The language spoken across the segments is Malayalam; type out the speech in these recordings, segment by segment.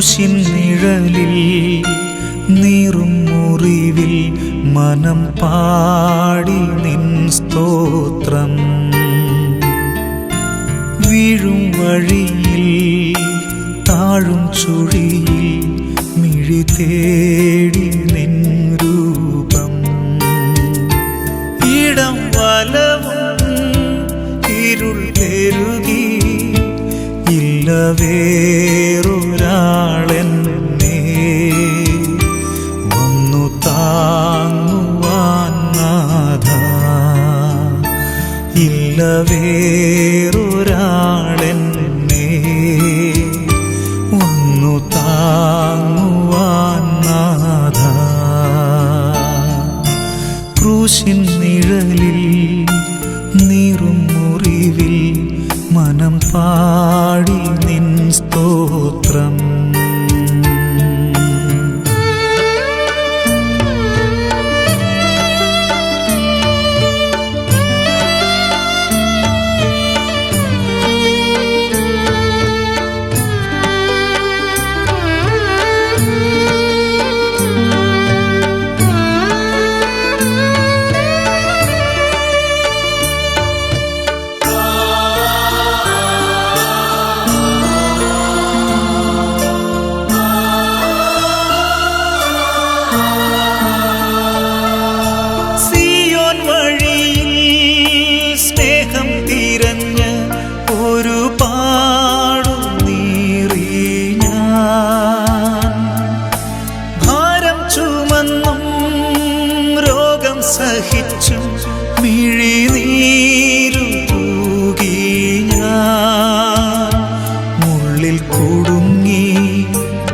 ക്രൂശിൻ നിഴലിൽ നീറും മുറിവിൽ മനം പാടി നിൻ സ്തോത്രം. വീഴും വഴിയിൽ താഴും ചുഴിയിൽ മിഴി തേടി നിൻ രൂപം. ഇടം വലവും ഇരുൾ പെരുകി ഇല്ല വേറൊരാളെന്നെ വന്നു താങ്ങുവാൻ നാഥാ. ഇല്ല വേറൊരാളെന്നെ വന്നു താങ്ങുവാൻ നാഥാ. ക്രൂശിൻ നിഴലിൽ നീറും മുറിവിൽ മനം പാടി നിൻ സ്തോത്രം. സഹിച്ചും മിഴിനീരു തൂകി ഞാൻ മുള്ളിൽ കുടുങ്ങി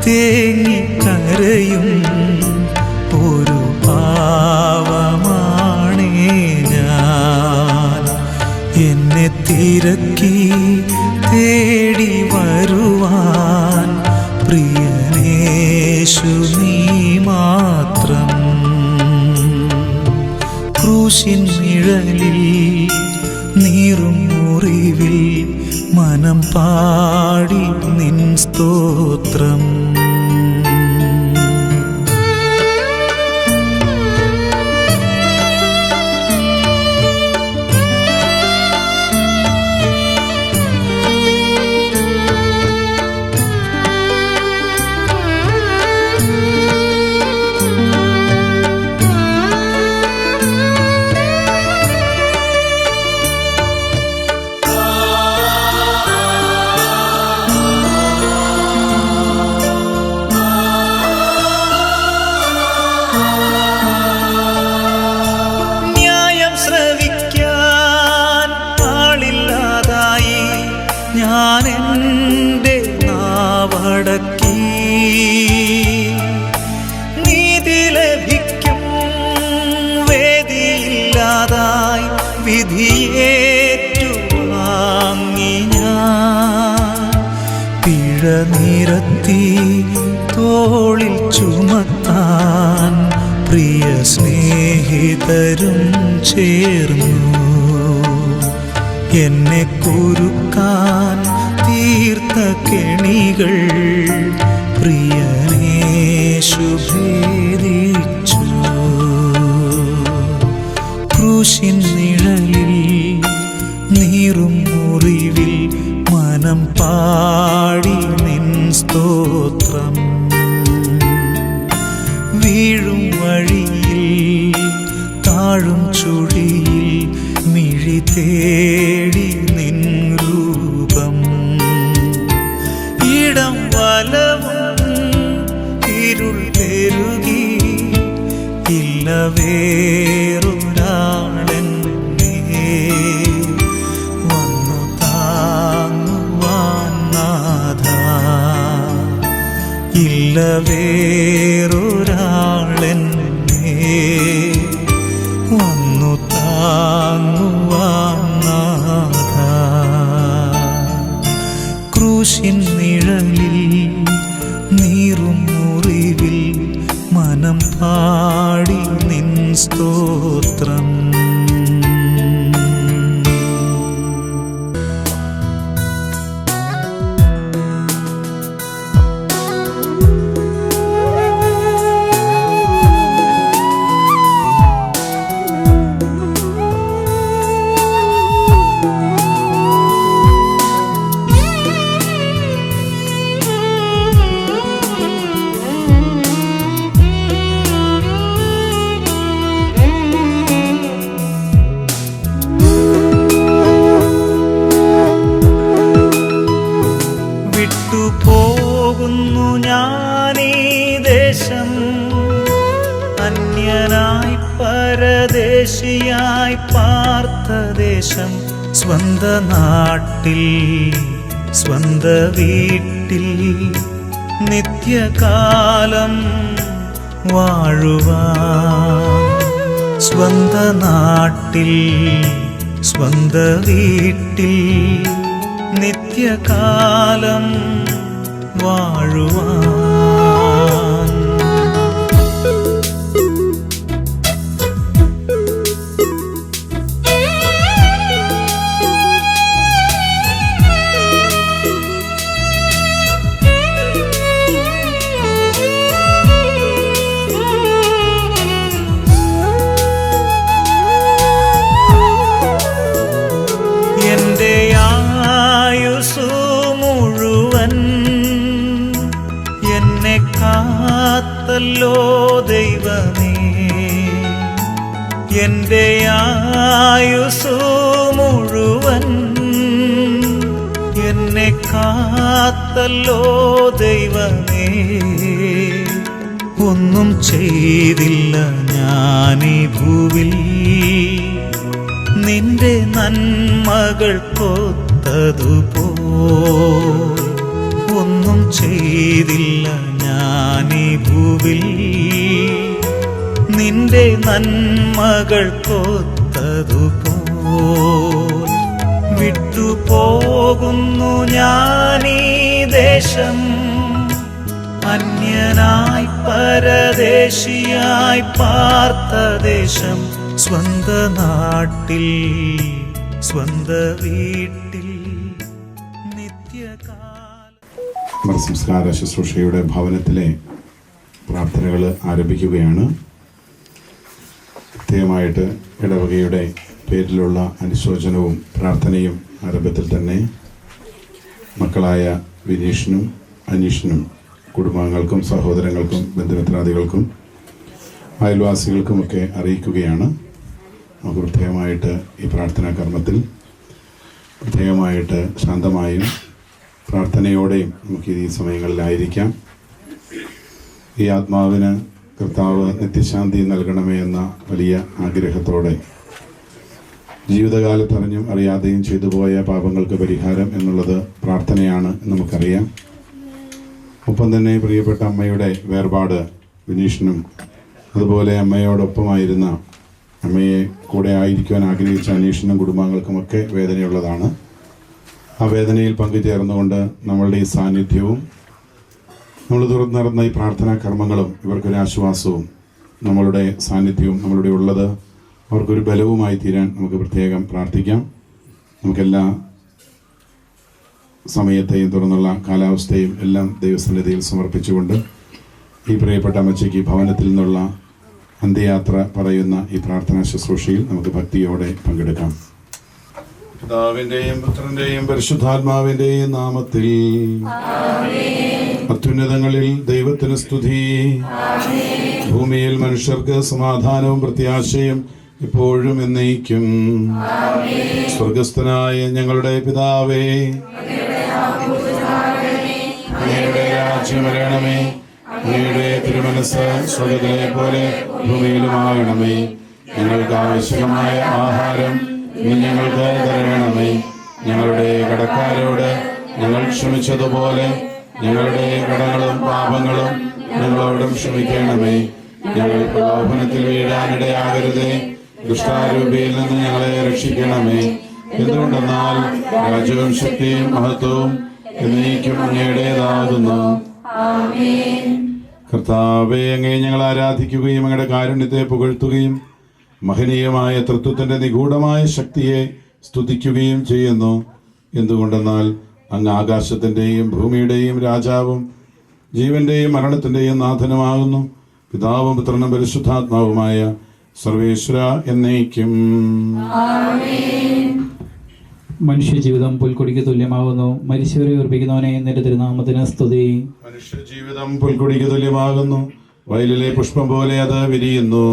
തേങ്ങിക്കരയും ഒരു പാവമാണേ ഞാൻ. എന്നെ തിരക്കി തേടി വരുവാൻ പ്രിയനേശു നീ മാത്രം. ക്രൂശിൻ നിഴലിൽ നീറും മുറിവിൽ മനം പാടി നിൻ സ്തോത്രം. ഞാൻ എൻ്റെ നാവടക്കി നീതി ലഭിക്കും വേദിയില്ലാതായി വിധിയേറ്റുവാങ്ങി ഞാൻ. പിഴ നിരത്തി തോളിൽ ചുമത്താൻ പ്രിയ സ്നേഹിതരും ചേർന്നു. എന്നെ കുരുക്കാൻ തീർത്ത കെണികൾ പ്രിയനേശു ഭേദിച്ചു. ക്രൂശിൻ നിഴലിൽ നീറും മുറിവിൽ മനം പാടി നിൻ സ്തോത്രം. വീഴും വഴിയിൽ താഴും ചുഴിയിൽ മിഴി തേടി നിൻ രൂപം. ഇടം വലവും ഇരുൾ പെരുകി ഇല്ല വേറൊരാളെന്നെ വന്നു താങ്ങുവാൻ നാഥാ. ഇല്ല വേറൊരാളെന്നെ വന്നു താങ്ങുവാൻ നാഥാ. ക്രൂശിൻ നിഴലിൽ നീറും മുറിവിൽ മനം പാടി നിൻ സ്തോത്രം. വിട്ടുപോകുന്നു ഞാനീ ദേശം, അന്യനായി പരദേശിയായി പാർത്ത ദേശം, സ്വന്ത നാട്ടിൽ സ്വന്ത വീട്ടിൽ നിത്യകാലം വാഴുവാൻ. സ്വന്ത നാട്ടിൽ സ്വന്ത വീട്ടിൽ നിത്യകാലം വാഴുവാൻ. എന്റെ ആയുസ്സു മുഴുവൻ എന്നെ കാത്തല്ലോ ദൈവമേ. എന്റെ ആയുസ്സു മുഴുവൻ എന്നെ കാത്തല്ലോ ദൈവമേ. ഒന്നും ചെയ്തില്ല ഞാനീ ഭൂവിൽ നിന്റെ നന്മകൾ കൊത്തതുപോൽ. ഒന്നും ചെയ്തില്ല ഞാനീ ഭൂവിൽ നിന്റെ നന്മകൾ കൊത്തതുപോൽ. വിട്ടുപോകുന്നു ഞാനീ ദേശം, അന്യനായി പരദേശിയായി പാർത്ത ദേശം, സ്വന്ത നാട്ടിൽ സ്വന്ത വീട്ടിൽ നിത്യകാലം. സംസ്കാര ശുശ്രൂഷയുടെ ഭവനത്തിലെ പ്രാർത്ഥനകൾ ആരംഭിക്കുകയാണ്. പ്രത്യേകമായിട്ട് ഇടവകയുടെ പേരിലുള്ള അനുശോചനവും പ്രാർത്ഥനയും ആരംഭത്തിൽ തന്നെ മക്കളായ വിനീഷിനും അനീഷിനും കുടുംബാംഗങ്ങൾക്കും സഹോദരങ്ങൾക്കും ബന്ധുമിത്രാദികൾക്കും അയൽവാസികൾക്കുമൊക്കെ അറിയിക്കുകയാണ്. നമുക്ക് പ്രത്യേകമായിട്ട് ഈ പ്രാർത്ഥനാ കർമ്മത്തിൽ പ്രത്യേകമായിട്ട് ശാന്തമായും പ്രാർത്ഥനയോടെയും നമുക്ക് ഈ സമയങ്ങളിലായിരിക്കാം. ഈ ആത്മാവിന് കർത്താവ് നിത്യശാന്തി നൽകണമേ എന്ന വലിയ ആഗ്രഹത്തോടെ ജീവിതകാലത്ത് അറിഞ്ഞും അറിയാതെയും ചെയ്തു പോയ പാപങ്ങൾക്ക് പരിഹാരം എന്നുള്ളത് പ്രാർത്ഥനയാണ് നമുക്കറിയാം. ഒപ്പം തന്നെ പ്രിയപ്പെട്ട അമ്മയുടെ വേർപാട് വിനീഷിനും അതുപോലെ അമ്മയോടൊപ്പമായിരുന്ന അമ്മയെ കൂടെ ആയിരിക്കുവാൻ ആഗ്രഹിച്ച അനീഷിനും കുടുംബാംഗങ്ങൾക്കുമൊക്കെ വേദനയുള്ളതാണ്. ആ വേദനയിൽ പങ്കുചേർന്നുകൊണ്ട് നമ്മളുടെ ഈ സാന്നിധ്യവും നമ്മൾ തുറന്നു നടന്ന ഈ പ്രാർത്ഥനാ കർമ്മങ്ങളും ഇവർക്കൊരാശ്വാസവും നമ്മളുടെ സാന്നിധ്യവും നമ്മളുടെ ഉള്ളത് അവർക്കൊരു ബലവുമായി തീരാൻ നമുക്ക് പ്രത്യേകം പ്രാർത്ഥിക്കാം. നമുക്കെല്ലാ സമയത്തെയും തുറന്നുള്ള കാലാവസ്ഥയും എല്ലാം ദൈവസന്നിധിയിൽ സമർപ്പിച്ചുകൊണ്ട് ഈ പ്രിയപ്പെട്ട അമ്മച്ചിക്ക് ഭവനത്തിൽ നിന്നുള്ള അന്ത്യയാത്ര പറയുന്ന ഈ പ്രാർത്ഥനാ ശുശ്രൂഷയിൽ നമുക്ക് ഭക്തിയോടെ പങ്കെടുക്കാം. പിതാവിന്റെയും പുത്രന്റെയും പരിശുദ്ധാത്മാവിന്റെയും നാമത്തിൽ അത്യുന്നതങ്ങളിൽ ദൈവത്തിന് സ്തുതി. ഭൂമിയിൽ മനുഷ്യർക്ക് സമാധാനവും പ്രത്യാശയും ഇപ്പോഴും എന്നേക്കും. സ്വർഗസ്ഥനായ ഞങ്ങളുടെ പിതാവേ, അങ്ങയുടെ രാജ്യം വരണമേ. അങ്ങയുടെ തിരുമനസ് സ്വർഗ്ഗത്തിലെ പോലെ ഭൂമിയിലുമാകണമേ. ഞങ്ങൾക്ക് ആവശ്യമായ ആഹാരം ഇന്ന് ഞങ്ങൾക്ക് തരണമേ. ഞങ്ങളുടെ കടക്കാരോട് ഞങ്ങൾ ക്ഷമിച്ചതുപോലെ ഞങ്ങളുടെ കടങ്ങളും പാപങ്ങളും ഞങ്ങളോടും ക്ഷമിക്കണമേ. ഞങ്ങൾ പ്രലോഭനത്തിൽ വീഴാനിടയാകരുതേ, ദുഷ്ടാരൂപിയിൽ നിന്ന് ഞങ്ങളെ രക്ഷിക്കണമേ. എന്തുകൊണ്ടെന്നാൽ രാജ്യവും ശക്തിയും മഹത്വവും എന്നേക്കും അങ്ങയുടേതാകുന്നു. കർത്താവേ, അങ്ങേ ഞങ്ങൾ ആരാധിക്കുകയും അങ്ങയുടെ കാരുണ്യത്തെ പുകഴ്ത്തുകയും മഹനീയമായ തൃത്വത്തിന്റെ നിഗൂഢമായ ശക്തിയെ സ്തുതിക്കുകയും ചെയ്യുന്നു. എന്തുകൊണ്ടെന്നാൽ അങ്ങ് ആകാശത്തിന്റെയും ഭൂമിയുടെയും രാജാവും ജീവന്റെയും മരണത്തിന്റെയും നാഥനുമാകുന്നു. പിതാവും പുത്രനും പരിശുദ്ധാത്മാവുമായ സർവേശ്വര എന്നേക്കും. മനുഷ്യജീവിതം പുൽക്കൊടിക്ക് തുല്യമാകുന്നു. മരിച്ചവരെ ഉറപ്പിക്കുന്നവനെ നിന്റെ തിരുനാമത്തിന് സ്തുതി. മനുഷ്യജീവിതം പുൽക്കൊടിക്ക് തുല്യമാകുന്നു. വയലിലെ പുഷ്പം പോലെ അത് വിരിയുന്നു.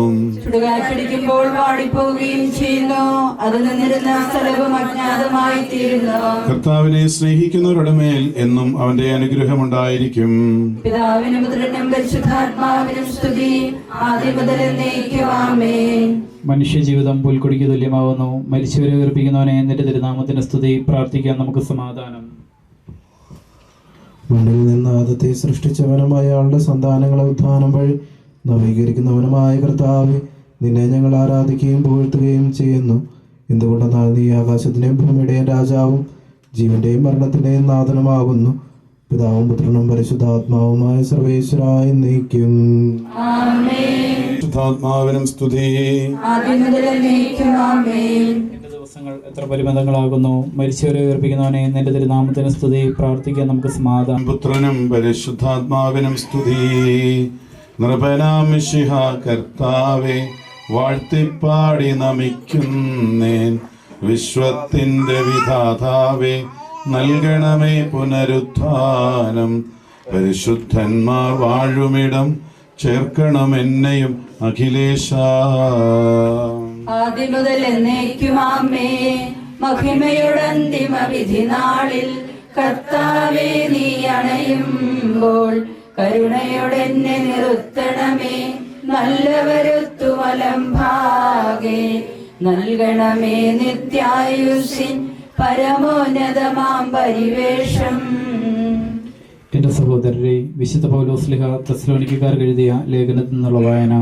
ചുടുകാറ്റടിക്കുമ്പോൾ വാടിപ്പോവുകയും ചെയ്യുന്നു. അത് നിന്നിരുന്ന സ്ഥലവും അജ്ഞാതമായി തീരുന്നു. കർത്താവിനെ സ്നേഹിക്കുന്നവരുടെ മേൽ എന്നും അവന്റെ അനുഗ്രഹമുണ്ടായിരിക്കും. പിതാവിനും പുത്രനും പരിശുദ്ധാത്മാവിനും സ്തുതി, ആദ്യം മുതൽ എന്നേക്കും ആമേൻ. മനുഷ്യജീവിതം പുൽക്കൊടിക്ക് തുല്യമാവുന്നു. മരിച്ചവരെ ഉയർപ്പിക്കുന്നവനെ നിന്റെ തിരുനാമത്തിന് സ്തുതി. പ്രാർത്ഥിക്കാൻ നമുക്ക് സമാധാനം. മണ്ണിൽ നിന്ന് ആദത്തെ സൃഷ്ടിച്ചവനുമായ ആളുടെ സന്താനങ്ങളെ ഉത്ഥാനം വഴി നവീകരിക്കുന്നവനുമായ കർത്താവെ, നിന്നെ ഞങ്ങൾ ആരാധിക്കുകയും പുകഴ്ത്തുകയും ചെയ്യുന്നു. എന്തുകൊണ്ടെന്നാൽ നീ ആകാശത്തിന്റെയും ഭൂമിയുടെയും രാജാവും ജീവന്റെയും മരണത്തിന്റെയും നാഥനുമാകുന്നു. പിതാവും പുത്രനും പരിശുദ്ധാത്മാവുമായ സർവേശ്വരായ നീക്കും. പരിശുദ്ധാത്മാവിനും സ്തുതി. ആദ്യം മുതൽ എന്നേക്കും ആമേൻ. ദിവസങ്ങൾ എത്ര പരിമിതങ്ങളാകുന്നു. മരിച്ചവരെ ഉയർപ്പിക്കുന്നവനെ നിന്റെ തിരുനാമത്തിന് സ്തുതി. പ്രാർത്ഥിക്കാൻ നമുക്ക് സമാധാനം. പുത്രനും പരിശുദ്ധാത്മാവിനും സ്തുതി. നൃപനാം മിശിഹാ കർത്താവെ, വാഴ്ത്തിപ്പാടി നമിക്കുന്നേൻ. വിശ്വത്തിന്റെ വിധാതാവേ, നൽകണമേ പുനരുത്ഥാനം. പരിശുദ്ധന്മാർ വാഴുമിടം ചേർക്കണം എന്നെയും അഖിലേശ. ആദ്യം മുതൽ എന്നേക്കും ആമേൻ. മഹിമയുടെ അന്തിമ വിധി നാളിൽ കർത്താവേ, നീ അണയുമ്പോൾ കരുണയോടെ എന്നെ നിർത്തണമേ. നല്ലവരുത്തു വലംഭാഗേ നൽകണമേ നിത്യായുസിൻ പരമോന്നതമാം പരിവേഷം. എൻ്റെ സഹോദരരെ, വിശുദ്ധ പൗലോസ്ലിഹ തെസ്സലോനിക്കക്കാർക്ക് എഴുതിയ ലേഖനത്തിൽ നിന്നുള്ള വായന.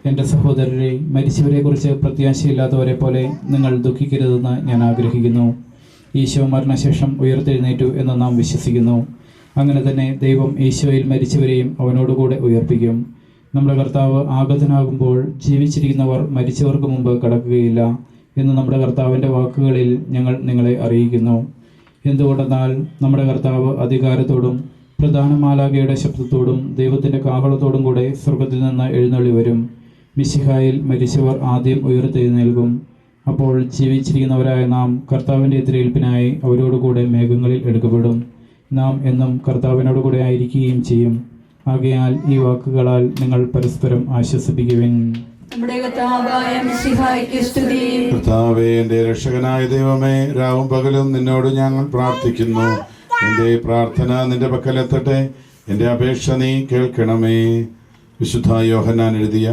എൻ്റെ സഹോദരരെ, മരിച്ചവരെക്കുറിച്ച് പ്രത്യാശയില്ലാത്തവരെ പോലെ നിങ്ങൾ ദുഃഖിക്കരുതെന്ന് ഞാൻ ആഗ്രഹിക്കുന്നു. ഈശോ മരണശേഷം ഉയർത്തെഴുന്നേറ്റു എന്ന് നാം വിശ്വസിക്കുന്നു. അങ്ങനെ തന്നെ ദൈവം ഈശോയിൽ മരിച്ചവരെയും അവനോടുകൂടെ ഉയർപ്പിക്കും. നമ്മുടെ കർത്താവ് ആഗതനാകുമ്പോൾ ജീവിച്ചിരിക്കുന്നവർ മരിച്ചവർക്ക് മുമ്പ് കടക്കുകയില്ല എന്ന് നമ്മുടെ കർത്താവിൻ്റെ വാക്കുകളിൽ ഞങ്ങൾ നിങ്ങളെ അറിയിക്കുന്നു. എന്തുകൊണ്ടെന്നാൽ നമ്മുടെ കർത്താവ് അധികാരത്തോടും പ്രധാന മാലാഖയുടെ ശബ്ദത്തോടും ദൈവത്തിൻ്റെ കാഹളത്തോടും കൂടെ സ്വർഗത്തിൽ നിന്ന് എഴുന്നള്ളി വരും. മിശിഹായിൽ മരിച്ചവർ ആദ്യം ഉയർത്തെഴുന്നേൽക്കും. അപ്പോൾ ജീവിച്ചിരിക്കുന്നവരായ നാം കർത്താവിൻ്റെ എതിരേൽപ്പിനായി അവരോടുകൂടെ മേഘങ്ങളിൽ എടുക്കപ്പെടും. നാം എന്നും കർത്താവിനോട് കൂടെ ആയിരിക്കുകയും ചെയ്യും. ആകയാൽ ഈ വാക്കുകളാൽ നിങ്ങൾ പരസ്പരം ആശ്വസിപ്പിക്കുവിൻ. നമ്മുടെ കർത്താവായ മിശിഹായ്ക്ക് സ്തുതി. കർത്താവേ, എൻ്റെ രക്ഷകനായ ദൈവമേ, രാവും പകലും നിന്നോട് ഞങ്ങൾ പ്രാർത്ഥിക്കുന്നു. എൻ്റെ പ്രാർത്ഥന നിന്റെ പക്കലെത്തട്ടെ. എൻ്റെ അപേക്ഷ നീ കേൾക്കണമേ. വിശുദ്ധ യോഹന്നാൻ എഴുതിയ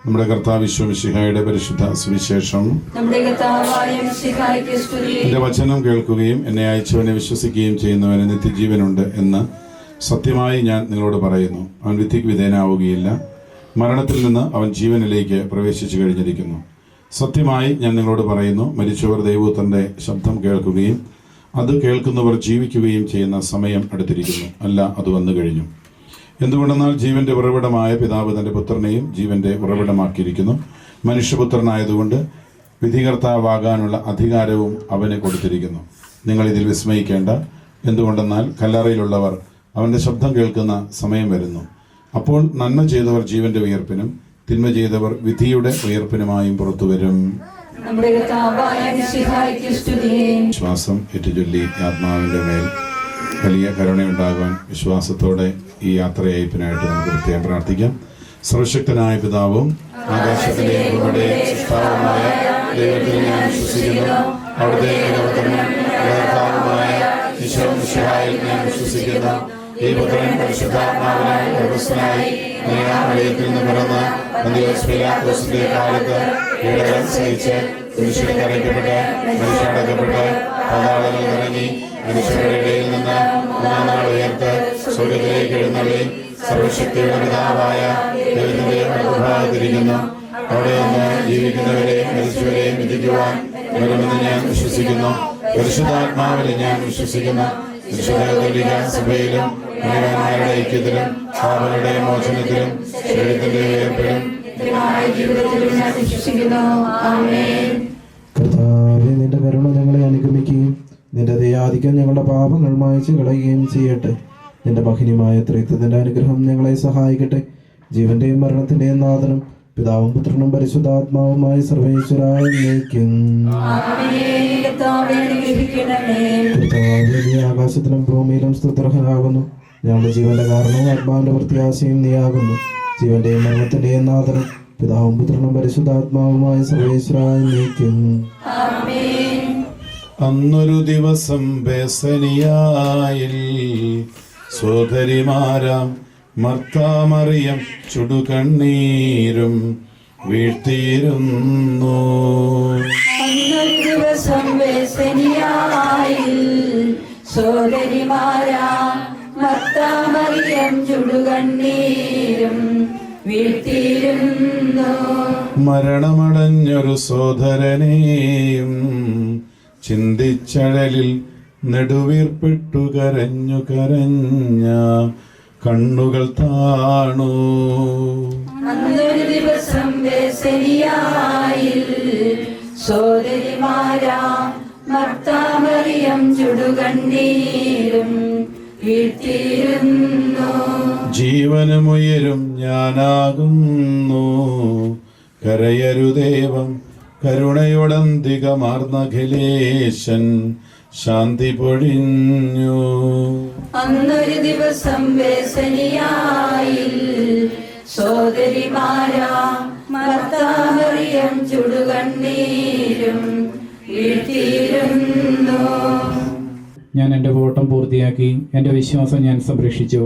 നമ്മുടെ കർത്താവ് ഈശോ മിശിഹായുടെ പരിശുദ്ധ സുവിശേഷം. നമ്മുടെ കർത്താവായ മിശിഹായ്ക്ക് സ്തുതി. എൻ്റെ വചനം കേൾക്കുകയും എന്നെ അയച്ചവനെ വിശ്വസിക്കുകയും ചെയ്യുന്നവന് നിത്യജീവനുണ്ട് എന്ന് സത്യമായി ഞാൻ നിങ്ങളോട് പറയുന്നു. അവൻ വിധിക്ക് വിധേയനാവുകയില്ല, മരണത്തിൽ നിന്ന് അവൻ ജീവനിലേക്ക് പ്രവേശിച്ചു കഴിഞ്ഞിരിക്കുന്നു. സത്യമായി ഞാൻ നിങ്ങളോട് പറയുന്നു, മരിച്ചവർ ദൈവത്തിൻ്റെ ശബ്ദം കേൾക്കുകയും അത് കേൾക്കുന്നവർ ജീവിക്കുകയും ചെയ്യുന്ന സമയം അടുത്തിരിക്കുന്നു, അല്ല അത് വന്നു കഴിഞ്ഞു. എന്തുകൊണ്ടെന്നാൽ ജീവന്റെ ഉറവിടമായ പിതാവ് തൻ്റെ പുത്രനെയും ജീവന്റെ ഉറവിടമാക്കിയിരിക്കുന്നു. മനുഷ്യപുത്രനായതുകൊണ്ട് വിധികർത്താവാകാനുള്ള അധികാരവും അവന് കൊടുത്തിരിക്കുന്നു. നിങ്ങൾ ഇതിൽ വിസ്മയിക്കേണ്ട. എന്തുകൊണ്ടെന്നാൽ കല്ലറയിലുള്ളവർ അവൻ്റെ ശബ്ദം കേൾക്കുന്ന സമയം വരുന്നു. അപ്പോൾ നന്മ ചെയ്തവർ ജീവന്റെ ഉയർപ്പിനും തിന്മ ചെയ്തവർ വിധിയുടെ ഉയർപ്പിനുമായും പുറത്തു വരും. നമ്മുടെ കർത്താവായ മിശിഹായ്ക്ക് സ്തുതി. വിശ്വാസം ഏറ്റുചൊല്ലി ആത്മാവിൻ്റെ മേൽ വലിയ കരുണയുണ്ടാകുവാൻ വിശ്വാസത്തോടെ ഈ യാത്രയയപ്പിനായിട്ട് നമുക്ക് പ്രത്യേകം പ്രാർത്ഥിക്കാം. സർവശക്തനായ പിതാവും ആകാശത്തിലെയും ഭൂമിയുടെയും സൃഷ്ടാവുമായ ദൈവത്തിൽ ഞാൻ വിശ്വസിക്കുന്നു. അവിടുത്തെ ഏകപുത്രനും കർത്താവുമായ ഈശോ മിശിഹായിൽ ഞാൻ വിശ്വസിക്കുന്നു. ഈ പുത്രൻ പരിശുദ്ധാത്മാവിനാൽ ഗർഭസ്ഥനായി മറിയത്തിൽ നിന്ന് പിറന്ന് പന്തിയോസ് പീലാത്തോസിന്റെ കാലത്ത് പീഡനം സഹിച്ച് കുരിശിൽ തറയ്ക്കപ്പെട്ട് മരിച്ചടക്കപ്പെട്ട് പാതാളങ്ങളിൽ ഇറങ്ങി മനുഷ്യരുടെ ഇടയിൽ നിന്ന് മൂന്നാം നാൾ ഉയർത്ത് സ്വർഗത്തിലേക്ക് എഴുന്നള്ളി സർവശക്തിയുടെ പിതാവായ ദൈവത്തിന്റെ വലത്തുഭാഗത്തിരിക്കുന്നു. അവിടെ നിന്ന് ജീവിക്കുന്നവരെയും മരിച്ചവരെയും വിധിക്കുവാൻ വരുമെന്ന് ഞാൻ വിശ്വസിക്കുന്നു. പരിശുദ്ധാത്മാവിൽ ഞാൻ വിശ്വസിക്കുന്നു. പരിശുദ്ധ സഭയിലും നീതിമാന്മാരുടെ ഐക്യത്തിലും പാപങ്ങളുടെ മോചനത്തിലും ശരീരത്തിന്റെ ഉയർപ്പിലും കർത്താവേ, നിന്റെ കരുണ ഞങ്ങളെ അനുഗമിക്കുകയും നിന്റെ ദയാധിക്യം ഞങ്ങളുടെ പാപങ്ങൾ മായ്ച്ചു കളയുകയും ചെയ്യട്ടെ. നിന്റെ മഹിനിമായ ത്രിത്വത്തിന്റെ അനുഗ്രഹം ഞങ്ങളെ സഹായിക്കട്ടെ. ജീവന്റെയും മരണത്തിന്റെയും നാഥനും പിതാവും പുത്രനും പരിശുദ്ധാത്മാവുമായ സർവേശ്വരായ നീക്കും. കർത്താവേ, നീ ആകാശത്തിലും ഭൂമിയിലും സ്തുത്യർഹനാകുന്നു. ഞങ്ങളുടെ ജീവന്റെ കാരണവും ആത്മാവിന്റെ പ്രത്യാശയും നീയാകുന്നു. ജീവന്റെയും മരണത്തിന്റെയും നാഥനും പിതാവും പുത്രനും പരിശുദ്ധാത്മാവുമായ സർവേശ്വരായ നീക്കും. അന്നൊരു ദിവസം ബേസനിയായിൽ സോദരിമാരാം മർത്താമറിയം ചുടുകണ്ണീരും വീഴ്ത്തിയിരുന്നു. അന്നൊരു ദിവസം ബേസനിയായിൽ സോദരിമാരാ മർത്താമറിയം ചുടുകണ്ണീരും വീഴ്ത്തിയിരുന്നു. മരണമടഞ്ഞൊരു സോദരനെയും ചിന്തിച്ചഴലിൽ നെടുവീർപ്പെട്ടു കരഞ്ഞു കരഞ്ഞ കണ്ണുകൾ താണു. അന്നൊരു ദിവസം ബേസനിയായിൽ സോദരിമാരാ മർത്താമറിയം ചുടുകണ്ണീരും വീഴ്ത്തിയിരുന്നു. ജീവനുമുയരും ഞാനാകുന്നു, കരയരുദേവം കരുണയോടന്തികമാർന്നഖിലേശൻ ശാന്തി പൊഴിഞ്ഞു. അന്നൊരു ദിവസം ബേസനിയായിൽ സോദരിമാരാ മർത്താമറിയം ചുടുകണ്ണീരും വീഴ്ത്തിയിരുന്നു. ഞാൻ എൻ്റെ ഓട്ടം പൂർത്തിയാക്കി, എൻ്റെ വിശ്വാസം ഞാൻ സംരക്ഷിച്ചു.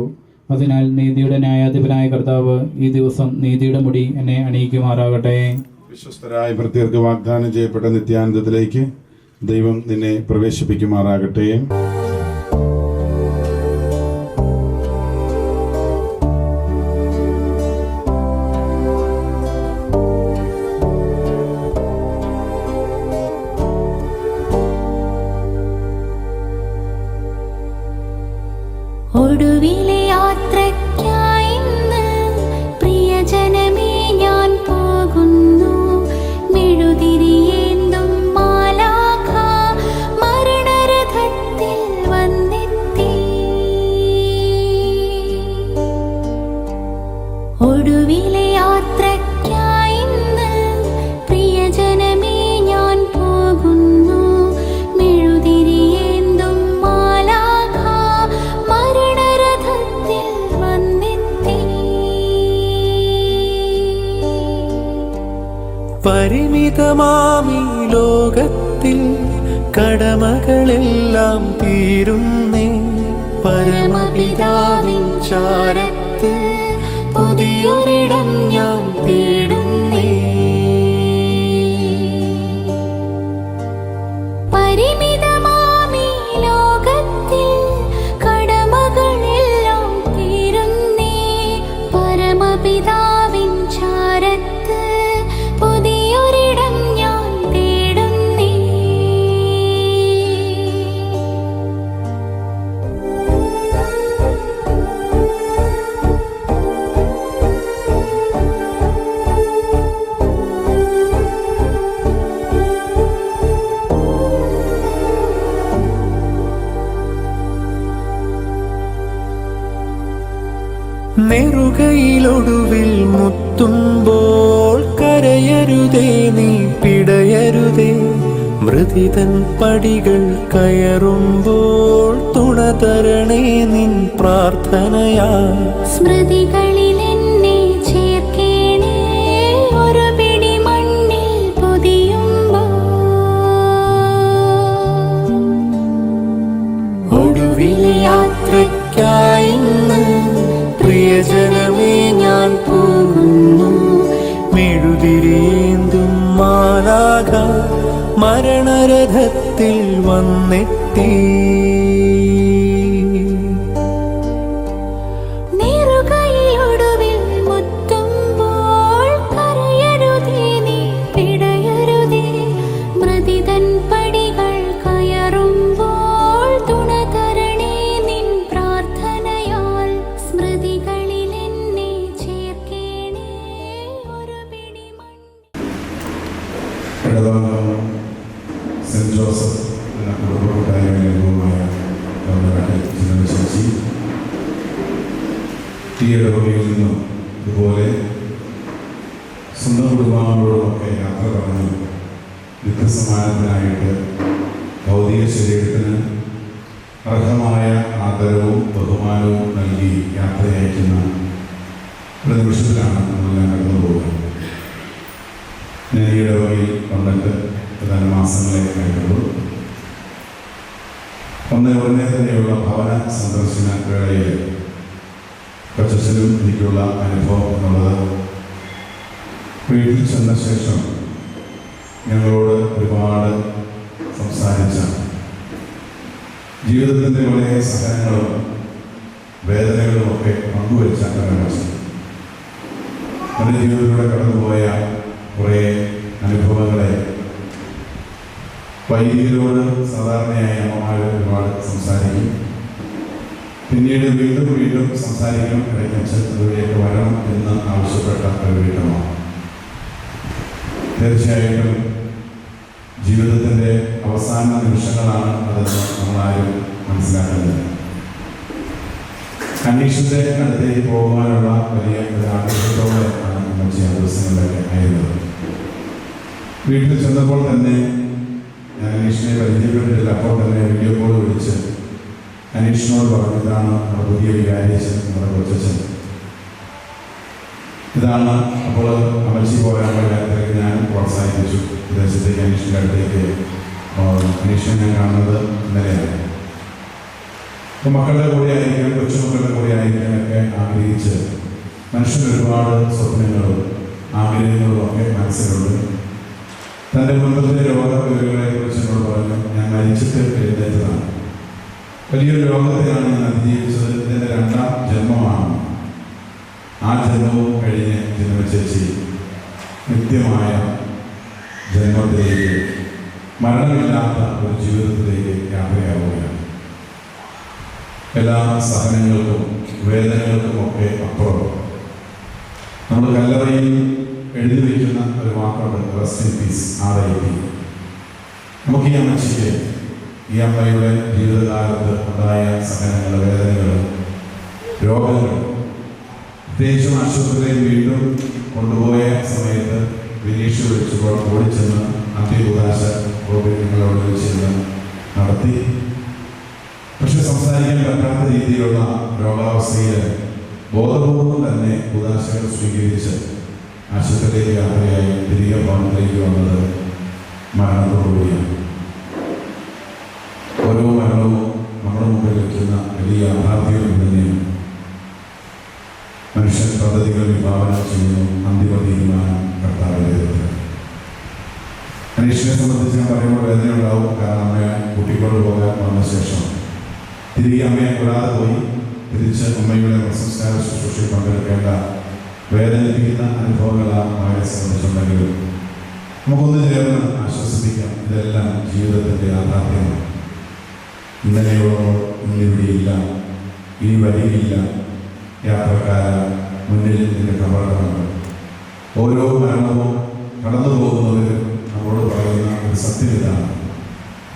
അതിനാൽ നീതിയുടെ ന്യായാധിപനായ കർത്താവ് ഈ ദിവസം നീതിയുടെ മുടി എന്നെ അണിയിക്കുമാറാകട്ടെ. വിശ്വസ്തരായ ഭൃത്യർക്ക് വാഗ്ദാനം ചെയ്യപ്പെട്ട നിത്യാനന്ദത്തിലേക്ക് ദൈവം നിന്നെ പ്രവേശിപ്പിക്കുമാറാകട്ടെ. ഒടുവിലെ യാത്രയ്ക്കായി ഇന്ന് പ്രിയജനമേ ഞാൻ പോകുന്നു. മെഴുതിരിയേന്തും മാലാഖ മരണരഥത്തിൽ വന്നെത്തി. ഒടുവിലെ യാത്രയ്ക്കായി ഇന്ന് പ്രിയജനമേ ഞാൻ പോകുന്നു. മെഴുതിരിയേന്തും മാലാഖ മരണരഥത്തിൽ വന്നെത്തി. പരിമിതമാമീ ലോകത്തിൽ കടമകളെല്ലാം തീരുന്നേ. പരമപിതാവിൻ ചാരത്ത് പുതിയൊരിടം ഞാൻ തേടുന്നേ. പരിമിതമാമീ ലോകത്തിൽ കടമകളെല്ലാം തീരുന്നേ. പരമപിതാവിൻ ചാരത്ത് പുതിയൊരിടം ഞാൻ തേടുന്നേ. നെറുകയിലൊടുവിൽ മുത്തുമ്പോൾ കരയരുതേ, നീ പിടയരുതേ. മൃതിതൻ പടികൾ കയറുമ്പോൾ തുണ തരണേ നിൻ പ്രാർത്ഥനയാ. സ്മൃതികളിൽ എന്നെ ചേർക്കേണേ, ഒരു പിടി മണ്ണിൽ പൊതിയുമ്പോൾ. ഒടുവിലെ യാത്രയ്ക്കായി ഇന്ന് പ്രിയജനമേ ഞാൻ പോകുന്നു. മെഴുതിരിയേന്തും മാലാഖ മരണരഥത്തിൽ വന്നെത്തി. നെറുകയിലൊടുവിൽ മുത്തുമ്പോൾ കരയരുതേ, നീ പിടയരുതേ. മൃതിതൻ പടികൾ കയറുമ്പോൾ തുണ തരണേ നിൻ പ്രാർത്ഥനയാൽ. സ്മൃതികളിൽ എന്നെ ചേർക്കേണേ, ഒരു പിടി സെന്റ് ജോസഫ് എന്ന കുടുംബകൂട്ടായ്മയുമായ ഈ ഇടവകയിൽ നിന്നും ഇതുപോലെ സ്വന്തം കുടുംബാംഗങ്ങളോടുമൊക്കെ യാത്ര പറഞ്ഞ് നിത്യസമാനത്തിനായിട്ട് ഭൗതിക ശരീരത്തിന് അർഹമായ ആദരവും ബഹുമാനവും നൽകി യാത്രയയക്കുന്ന ഒരു നിമിഷത്തിലാണ് മാസങ്ങളെ കഴിഞ്ഞുള്ളൂ. ഉടനെ തന്നെയുള്ള ഭവന സന്ദർശന വേളയിൽ കൊച്ചച്ഛനും എനിക്കുള്ള അനുഭവം എന്നുള്ളത്, വീട്ടിൽ ചെന്ന ശേഷം ഞങ്ങളോട് ഒരുപാട് സംസാരിച്ച, ജീവിതത്തിൻ്റെ വളരെ സഹനങ്ങളും വേദനകളും ഒക്കെ പങ്കുവെച്ച ഒരവസ്ഥ, എൻ്റെ ജീവിതത്തിലൂടെ കടന്നുപോയ കുറേ അനുഭവങ്ങളെ വൈദികരോട് സാധാരണയായി അമ്മമാർ ഒരുപാട് സംസാരിക്കും. പിന്നീട് വീണ്ടും സംസാരിക്കണം, ഇടയ്ക്ക് വരണം എന്ന് ആവശ്യപ്പെട്ട ഒരു വീട്ടമാണ്. തീർച്ചയായിട്ടും ജീവിതത്തിൻ്റെ അവസാന നിമിഷങ്ങളാണ് അതെന്ന് നമ്മളാരും മനസ്സിലാക്കുന്നത്. അനീഷിൻ്റെ അടുത്തേക്ക് പോകുവാനുള്ള വലിയ ഒരു ആഗ്രഹത്തോടെ ആണ് നമ്മൾ ചില ദിവസങ്ങളിലൊക്കെ ആയിരുന്നത്. വീട്ടിൽ ചെന്നപ്പോൾ തന്നെ ഞാൻ അനീഷിനെ പരിചയപ്പെട്ടിട്ടില്ല. അപ്പോൾ തന്നെ വീഡിയോ കോൾ വിളിച്ച് അനീഷിനോട് പറഞ്ഞു, ഇതാണ് നമ്മുടെ പുതിയ വികാരിയച്ഛൻ, നമ്മുടെ കൊച്ചച്ഛൻ, ഇതാണ്. അപ്പോൾ അമൽച്ചി പോരാനുള്ള കാര്യത്തിലേക്ക് ഞാൻ പ്രോത്സാഹിപ്പിച്ചു. വിദേശത്തേക്ക് അനീഷിൻ്റെ അടുത്തേക്ക് അനീഷിനെ ഞാൻ കാണുന്നത് ഇന്നലെയാണ്. അപ്പോൾ മക്കളുടെ കൂടെ ആയിരിക്കാം, കൊച്ചുമക്കളുടെ കൂടെ ആയിരിക്കാൻ ഒക്കെ ആഗ്രഹിച്ച് മനുഷ്യന് ഒരുപാട് സ്വപ്നങ്ങളും ആഗ്രഹങ്ങളും ഒക്കെ മനസ്സിലുണ്ട്. തൻ്റെ കുടുംബത്തിലെ രോഗവിവരങ്ങളെ കുറിച്ച് എന്നോട് പറഞ്ഞു, ഞാൻ മരിച്ചിട്ട് എഴുന്നേറ്റതാണ്, വലിയൊരു രോഗത്തെയാണ് ഞാൻ അതിജീവിച്ചത്, ഇതിൻ്റെ 2ാം ജന്മമാണ്. ആ ജന്മവും കഴിഞ്ഞ് ജന്മചേച്ചി നിത്യമായ ജന്മത്തിലേക്ക്, മരണമില്ലാത്ത ഒരു ജീവിതത്തിലേക്ക് യാത്രയാവുകയാണ്. എല്ലാ സഹനങ്ങൾക്കും വേദനകൾക്കും ഒക്കെ അപ്പുറം നമ്മൾ കല്ലറയിൽ എഴുതി വയ്ക്കുന്ന ഒരു വാക്കുണ്ട്, റെസ്റ്റ് ഇൻ പീസ്, RIP. നമുക്ക് ഈ അമ്മച്ചിക്ക്, ഈ അമ്മയുടെ ജീവിതകാലത്ത് ഉണ്ടായ സഹനങ്ങൾ, വേദനകൾ, രോഗങ്ങൾ, പ്രത്യേകിച്ചും ആശുപത്രിയിൽ വീണ്ടും കൊണ്ടുപോയ സമയത്ത് വിനീഷ് വിളിച്ചപ്പോൾ ഓടിച്ചെന്ന് അന്ത്യകൂദാശ നിങ്ങളോട് ചെന്ന് നടത്തി. പക്ഷെ സംസാരിക്കാൻ പറ്റാത്ത രീതിയിലുള്ള രോഗാവസ്ഥയിൽ ബോധപൂർവം തന്നെ കൂദാശകൾ സ്വീകരിച്ച് ആശുപത്രിയിലേക്ക് യാത്രയായി തിരികെ ഭവനത്തിലേക്ക് വന്നത് മരണത്തോടുകൂടിയാണ്. ഓരോ മരണവും നമ്മുടെ മുമ്പിൽ വയ്ക്കുന്ന വലിയ യാഥാർത്ഥ്യം തന്നെയാണ്. മനുഷ്യൻ പദ്ധതികൾ വിഭാവന ചെയ്യുന്നു, അന്തിമ തീരുമാനം കർത്താവിൻ്റേത്. അനീഷിനെ സംബന്ധിച്ച് ഞാൻ പറയുമ്പോൾ വേദന ഉണ്ടാവും. കാരണം അമ്മയെ കൂട്ടിക്കൊണ്ട് പോകാൻ വന്ന ശേഷം തിരികെ അമ്മയെ കൂടാതെ പോയി തിരിച്ച് അമ്മയുടെ സംസ്കാര ശുശ്രൂഷയിൽ പങ്കെടുക്കേണ്ട വേദനിപ്പിക്കുന്ന അനുഭവങ്ങളാണ് അവരെ സംബന്ധിച്ചുണ്ടെങ്കിലും നമുക്കൊന്ന് ചേർന്ന് ആശ്വസിപ്പിക്കാം. ഇതെല്ലാം ജീവിതത്തിൻ്റെ യാഥാർത്ഥ്യമാണ്. ഇന്നലെയോടോ ഇന്നിവിടെയില്ല, ഇനി വരികയില്ല, യാത്രക്കാര മുന്നിൽ നിന്റെ കബറടമാണ്. ഓരോ മരണവും കടന്നു പോകുന്നവരും നമ്മളോട് പറയുന്ന ഒരു സത്യം ഇതാണ്,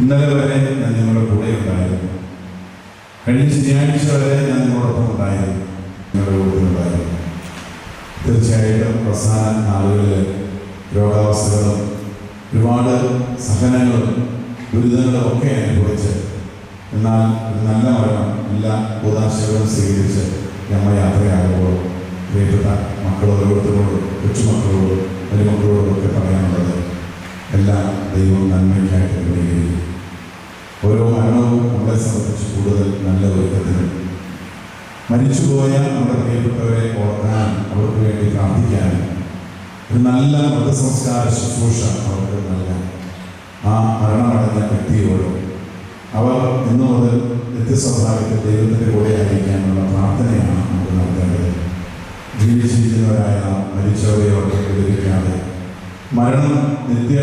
ഇന്നലെ വരെ ഞാൻ നിങ്ങളുടെ കൂടെ ഉണ്ടായിരുന്നു, കഴിഞ്ഞ ശനിയാഴ്ച വരെ ഞാൻ നിങ്ങളോടൊപ്പം ഉണ്ടായിരുന്നു, നിങ്ങളുടെ കൂടെ ഉണ്ടായിരുന്നു. തീർച്ചയായിട്ടും അവസാന നാളുകളിൽ രോഗാവസ്ഥകളും ഒരുപാട് സഹനങ്ങളും ദുരിതങ്ങളും ഒക്കെ അനുഭവിച്ച്, എന്നാൽ ഒരു നല്ല മരണം എല്ലാ കൂദാശകളും സ്വീകരിച്ച് അമ്മ യാത്രയാകുമ്പോൾ പ്രിയപ്പെട്ട മക്കൾ ഓരോരുത്തരോടും, കൊച്ചുമക്കളോടും മരുമക്കളോടും ഒക്കെ പറയാനുള്ളത്, എല്ലാം ദൈവം നന്മയ്ക്കായിട്ട് ക്രമീകരിക്കും. ഓരോ മരണവും നമ്മളെ സംബന്ധിച്ച് കൂടുതൽ നല്ല ഒരുക്കത്തിനും മരിച്ചുപോയ നമ്മുടെ പ്രിയപ്പെട്ടവരെ ഓർക്കാനും അവർക്ക് വേണ്ടി പ്രാർത്ഥിക്കാനും ഒരു നല്ല മതസംസ്കാര ശുശ്രൂഷ അവർക്ക് നൽകാൻ ആ മരണമടഞ്ഞ വ്യക്തിയോടും അവർ ഇന്നു മുതൽ നിത്യസ്വഭാവത്തിൽ ദൈവത്തിൻ്റെ കൂടെ ആയിരിക്കാനുള്ള പ്രാർത്ഥനയാണ് നമുക്ക് നടത്തേണ്ടത്. ജീവിച്ചിരിക്കുന്നവരായ മരിച്ചവരെയോട് എതിരിക്കാതെ മരണം നിത്യ